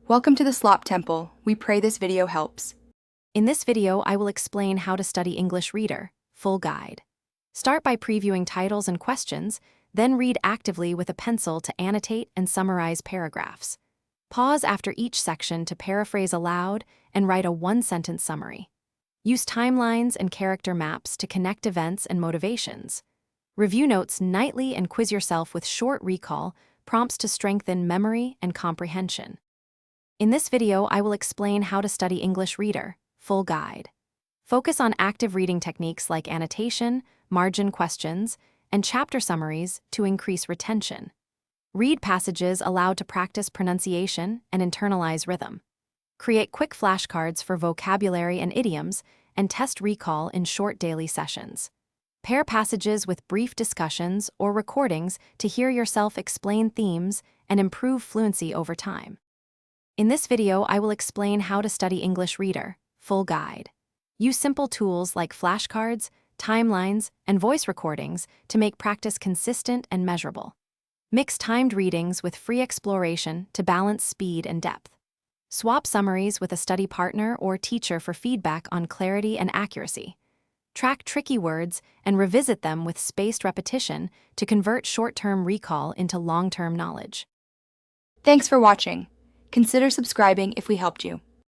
Welcome to the Slop Temple. We pray this video helps. In this video, I will explain how to study English Reader, full guide. Start by previewing titles and questions, then read actively with a pencil to annotate and summarize paragraphs. Pause after each section to paraphrase aloud and write a one-sentence summary. Use timelines and character maps to connect events and motivations. Review notes nightly and quiz yourself with short recall prompts to strengthen memory and comprehension. In this video, I will explain how to study English Reader, full guide. Focus on active reading techniques like annotation, margin questions, and chapter summaries to increase retention. Read passages aloud to practice pronunciation and internalize rhythm. Create quick flashcards for vocabulary and idioms, and test recall in short daily sessions. Pair passages with brief discussions or recordings to hear yourself explain themes and improve fluency over time. In this video, I will explain how to study English Reader, full guide. Use simple tools like flashcards, timelines, and voice recordings to make practice consistent and measurable. Mix timed readings with free exploration to balance speed and depth. Swap summaries with a study partner or teacher for feedback on clarity and accuracy. Track tricky words and revisit them with spaced repetition to convert short-term recall into long-term knowledge. Thanks for watching. Consider subscribing if we helped you.